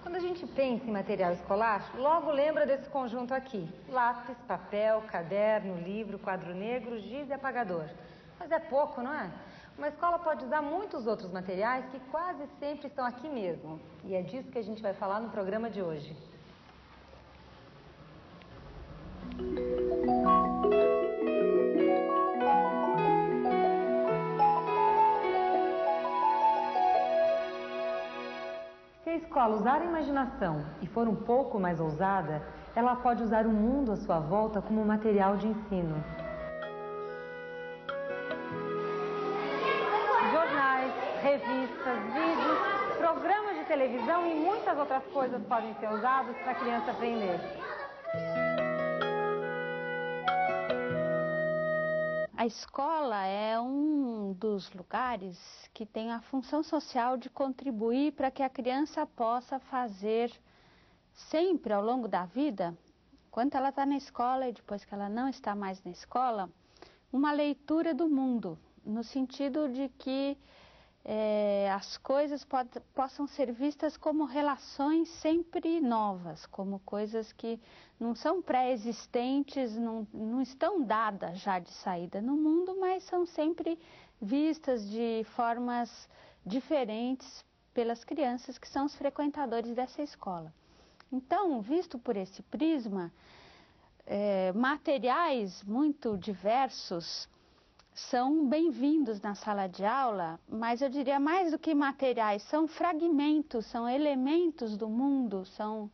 Quando a gente pensa em material escolar, logo lembra desse conjunto aqui. Lápis, papel, caderno, livro, quadro negro, giz e apagador. Mas é pouco, não é? Uma escola pode usar muitos outros materiais que quase sempre estão aqui mesmo. E é disso que a gente vai falar no programa de hoje. Se a escola usar a imaginação e for um pouco mais ousada, ela pode usar o mundo à sua volta como material de ensino. Jornais, revistas, vídeos, programas de televisão e muitas outras coisas podem ser usados para a criança aprender. A escola é um dos lugares que tem a função social de contribuir para que a criança possa fazer sempre ao longo da vida, enquanto ela está na escola e depois que ela não está mais na escola, uma leitura do mundo, no sentido de que as coisas possam ser vistas como relações sempre novas, como coisas que não são pré-existentes, não estão dadas já de saída no mundo, mas são sempre vistas de formas diferentes pelas crianças que são os frequentadores dessa escola. Então, visto por esse prisma, materiais muito diversos são bem-vindos na sala de aula, mas eu diria mais do que materiais, são fragmentos, são elementos do mundo, são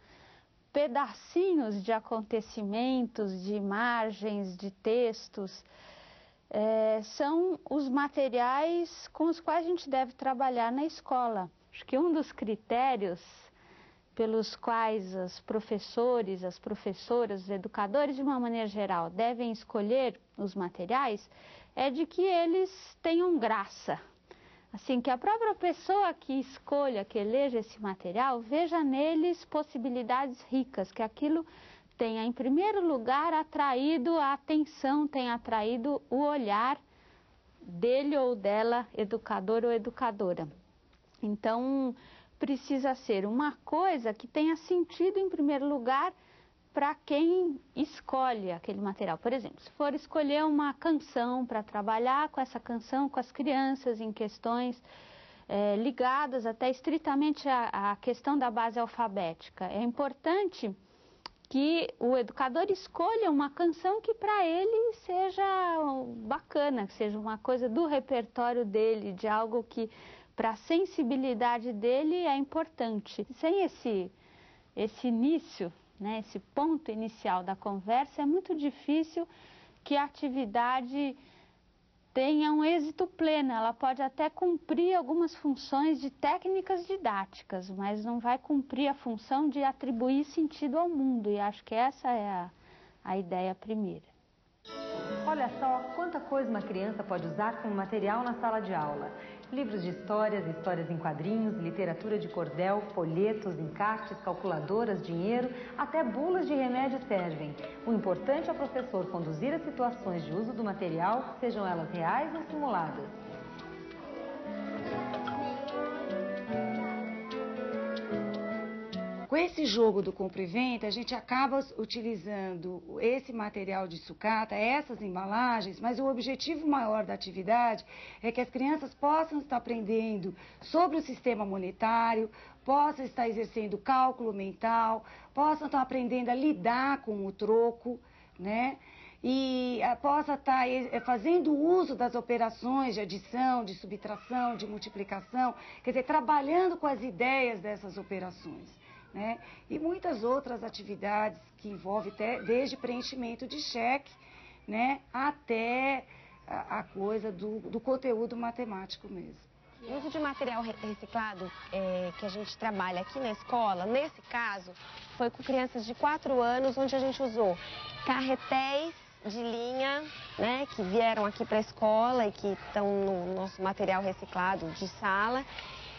pedacinhos de acontecimentos, de imagens, de textos. São os materiais com os quais a gente deve trabalhar na escola. Acho que um dos critérios pelos quais os professores, as professoras, os educadores de uma maneira geral devem escolher os materiais é de que eles tenham graça. Assim, que a própria pessoa que escolha, que eleja esse material, veja neles possibilidades ricas, que aquilo tenha, em primeiro lugar, atraído a atenção, tenha atraído o olhar dele ou dela, educador ou educadora. Então, precisa ser uma coisa que tenha sentido, em primeiro lugar, para quem escolhe aquele material. Por exemplo, se for escolher uma canção para trabalhar com essa canção, com as crianças em questões ligadas até estritamente à questão da base alfabética, é importante que o educador escolha uma canção que para ele seja bacana, que seja uma coisa do repertório dele, de algo que para a sensibilidade dele é importante. Sem esse início, né, esse ponto inicial da conversa, é muito difícil que a atividade tenha um êxito pleno. Ela pode até cumprir algumas funções de técnicas didáticas, mas não vai cumprir a função de atribuir sentido ao mundo, e acho que essa é a ideia primeira. Olha só quanta coisa uma criança pode usar como material na sala de aula. Livros de histórias, histórias em quadrinhos, literatura de cordel, folhetos, encartes, calculadoras, dinheiro, até bulas de remédio servem. O importante é o professor conduzir as situações de uso do material, sejam elas reais ou simuladas. Com esse jogo do compra e venda, a gente acaba utilizando esse material de sucata, essas embalagens, mas o objetivo maior da atividade é que as crianças possam estar aprendendo sobre o sistema monetário, possam estar exercendo cálculo mental, possam estar aprendendo a lidar com o troco, né? E possa estar fazendo uso das operações de adição, de subtração, de multiplicação, quer dizer, trabalhando com as ideias dessas operações, né? E muitas outras atividades que envolvem desde preenchimento de cheque, né, até a coisa do conteúdo matemático mesmo. O uso de material reciclado que a gente trabalha aqui na escola, nesse caso, foi com crianças de 4 anos, onde a gente usou carretéis de linha, né, que vieram aqui para a escola e que estão no nosso material reciclado de sala.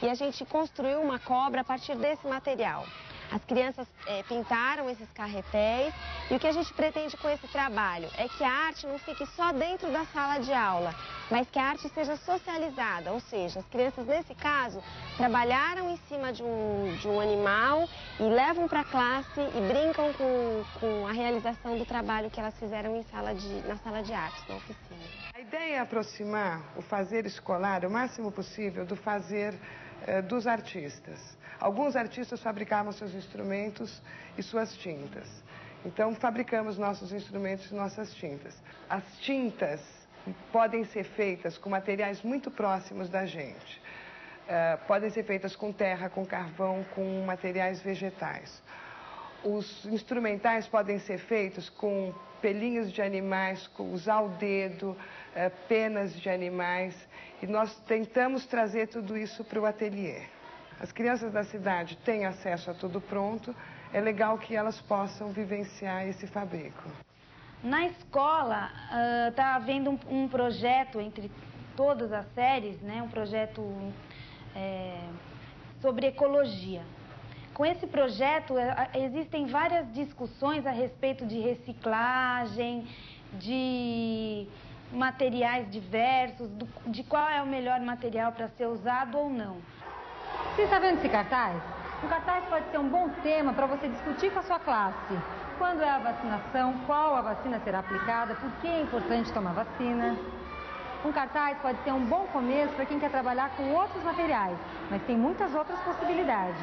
E a gente construiu uma cobra a partir desse material. As crianças pintaram esses carretéis e o que a gente pretende com esse trabalho é que a arte não fique só dentro da sala de aula, mas que a arte seja socializada, ou seja, as crianças nesse caso trabalharam em cima de um animal e levam para a classe e brincam com a realização do trabalho que elas fizeram na sala de artes, na oficina. A ideia é aproximar o fazer escolar o máximo possível do fazer dos artistas. Alguns artistas fabricavam seus instrumentos e suas tintas. Então, fabricamos nossos instrumentos e nossas tintas. As tintas podem ser feitas com materiais muito próximos da gente. Podem ser feitas com terra, com carvão, com materiais vegetais. Os instrumentais podem ser feitos com pelinhos de animais, usar o dedo, penas de animais. E nós tentamos trazer tudo isso para o ateliê. As crianças da cidade têm acesso a tudo pronto, é legal que elas possam vivenciar esse fabrico. Na escola, está havendo um projeto entre todas as séries, né, um projeto sobre ecologia. Com esse projeto, existem várias discussões a respeito de reciclagem, de materiais diversos, de qual é o melhor material para ser usado ou não. Você está vendo esse cartaz? Um cartaz pode ser um bom tema para você discutir com a sua classe. Quando é a vacinação, qual a vacina será aplicada, por que é importante tomar vacina. Um cartaz pode ser um bom começo para quem quer trabalhar com outros materiais, mas tem muitas outras possibilidades.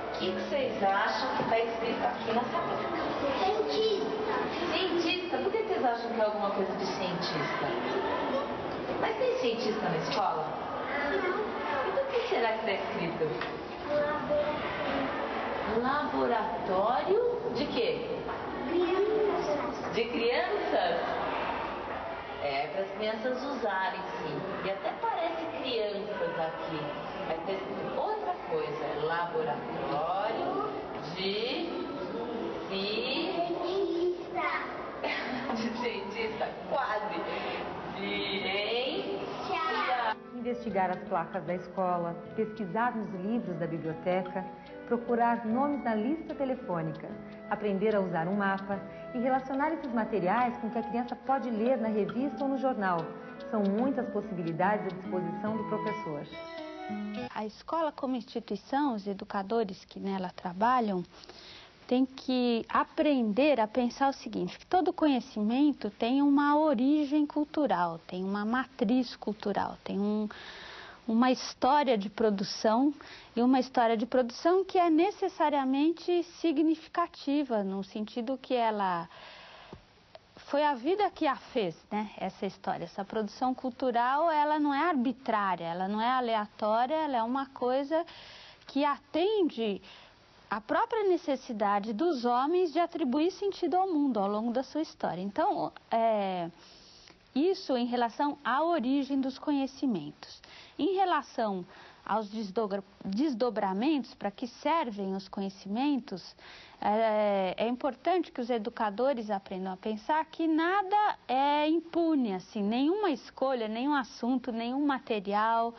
O que vocês acham que está escrito aqui nessa placa? Cientista. Cientista? Por que vocês acham que é alguma coisa de cientista? Mas tem cientista na escola? Não. Então o que será que está escrito? Laboratório de quê? Crianças. De crianças? É, para as crianças usarem, sim. E até parece crianças aqui. Mas está escrito outra coisa. É laboratório de cientista. De cientista, quase. Ciência. Investigar as placas da escola, pesquisar nos livros da biblioteca, procurar nomes na lista telefônica, aprender a usar um mapa e relacionar esses materiais com o que a criança pode ler na revista ou no jornal. São muitas possibilidades à disposição do professor. A escola como instituição, os educadores que nela trabalham, tem que aprender a pensar o seguinte, que todo conhecimento tem uma origem cultural, tem uma matriz cultural, tem uma história de produção, e uma história de produção que é necessariamente significativa, no sentido que ela foi a vida que a fez, né, essa história. Essa produção cultural, ela não é arbitrária, ela não é aleatória, ela é uma coisa que atende a própria necessidade dos homens de atribuir sentido ao mundo ao longo da sua história. Então, isso em relação à origem dos conhecimentos. Em relação aos desdobramentos, para que servem os conhecimentos, é importante que os educadores aprendam a pensar que nada é impune, assim, nenhuma escolha, nenhum assunto, nenhum material,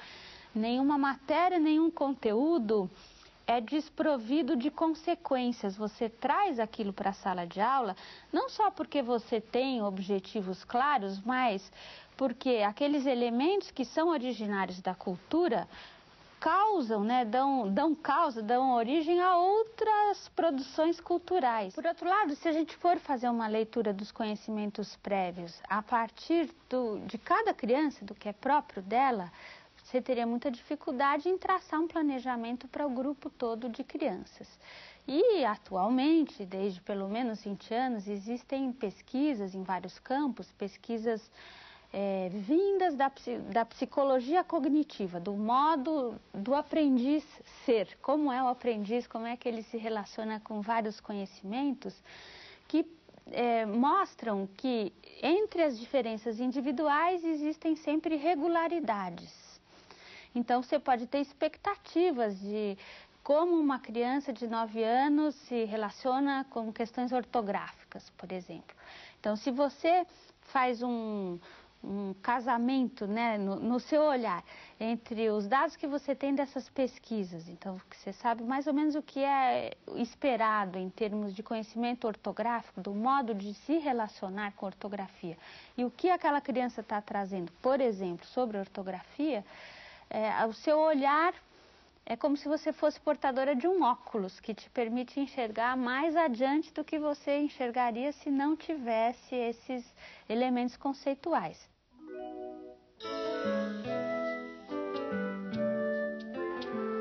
nenhuma matéria, nenhum conteúdo é desprovido de consequências. Você traz aquilo para a sala de aula, não só porque você tem objetivos claros, mas porque aqueles elementos que são originários da cultura causam, né, dão origem a outras produções culturais. Por outro lado, se a gente for fazer uma leitura dos conhecimentos prévios a partir de cada criança, do que é próprio dela, você teria muita dificuldade em traçar um planejamento para o grupo todo de crianças. E atualmente, desde pelo menos 20 anos, existem pesquisas em vários campos, pesquisas vindas da psicologia cognitiva, do modo do aprendiz ser, como é o aprendiz, como é que ele se relaciona com vários conhecimentos, que mostram que entre as diferenças individuais existem sempre regularidades. Então você pode ter expectativas de como uma criança de 9 anos se relaciona com questões ortográficas, por exemplo. Então, se você faz um casamento, né, no seu olhar entre os dados que você tem dessas pesquisas, então você sabe mais ou menos o que é esperado em termos de conhecimento ortográfico, do modo de se relacionar com ortografia, e o que aquela criança está trazendo, por exemplo, sobre ortografia, o seu olhar é como se você fosse portadora de um óculos que te permite enxergar mais adiante do que você enxergaria se não tivesse esses elementos conceituais.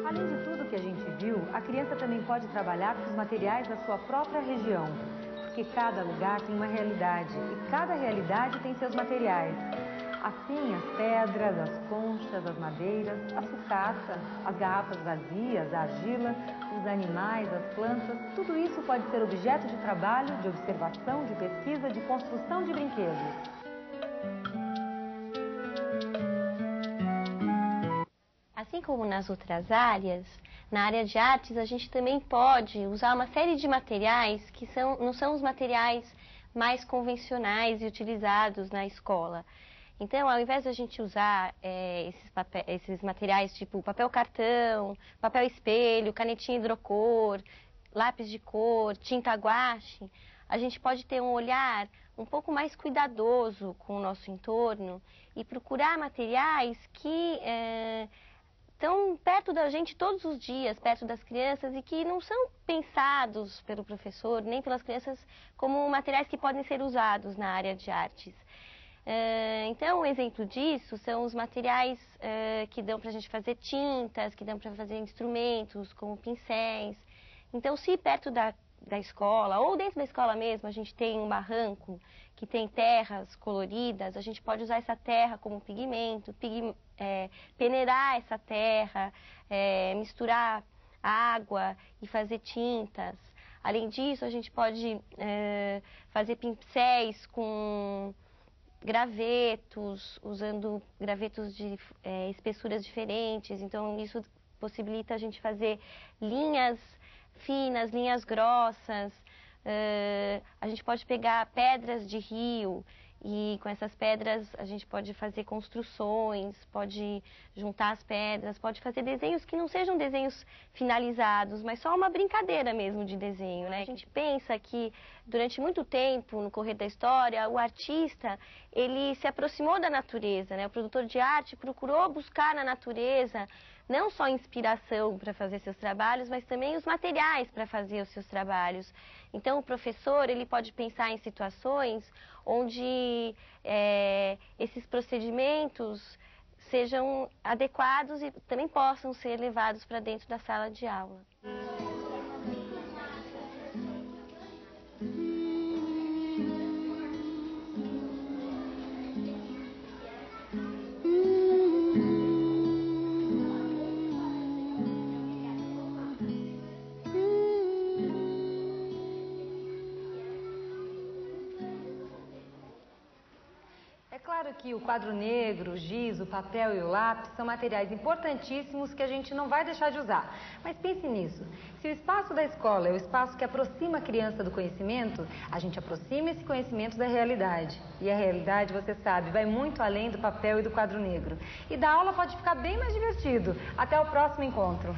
Além de tudo que a gente viu, a criança também pode trabalhar com os materiais da sua própria região, porque cada lugar tem uma realidade e cada realidade tem seus materiais. Assim, as pedras, as conchas, as madeiras, a sucata, as garrafas vazias, a argila, os animais, as plantas, tudo isso pode ser objeto de trabalho, de observação, de pesquisa, de construção de brinquedos. Assim como nas outras áreas, na área de artes a gente também pode usar uma série de materiais que não são os materiais mais convencionais e utilizados na escola. Então, ao invés de a gente usar esses materiais tipo papel cartão, papel espelho, canetinha hidrocor, lápis de cor, tinta guache, a gente pode ter um olhar um pouco mais cuidadoso com o nosso entorno e procurar materiais que estão perto da gente todos os dias, perto das crianças, e que não são pensados pelo professor nem pelas crianças como materiais que podem ser usados na área de artes. Então, um exemplo disso são os materiais que dão para a gente fazer tintas, que dão para fazer instrumentos, como pincéis. Então, se perto da escola, ou dentro da escola mesmo, a gente tem um barranco que tem terras coloridas, a gente pode usar essa terra como pigmento, peneirar essa terra, misturar água e fazer tintas. Além disso, a gente pode fazer pincéis com gravetos, usando gravetos de espessuras diferentes. Então, isso possibilita a gente fazer linhas finas, linhas grossas. A gente pode pegar pedras de rio e com essas pedras a gente pode fazer construções, pode juntar as pedras, pode fazer desenhos que não sejam desenhos finalizados, mas só uma brincadeira mesmo de desenho, né? A gente pensa que durante muito tempo, no correr da história, o artista, ele se aproximou da natureza, né? O produtor de arte procurou buscar na natureza não só inspiração para fazer seus trabalhos, mas também os materiais para fazer os seus trabalhos. Então, o professor, ele pode pensar em situações onde esses procedimentos sejam adequados e também possam ser levados para dentro da sala de aula. Claro que o quadro negro, o giz, o papel e o lápis são materiais importantíssimos que a gente não vai deixar de usar. Mas pense nisso, se o espaço da escola é o espaço que aproxima a criança do conhecimento, a gente aproxima esse conhecimento da realidade. E a realidade, você sabe, vai muito além do papel e do quadro negro. E da aula pode ficar bem mais divertido. Até o próximo encontro.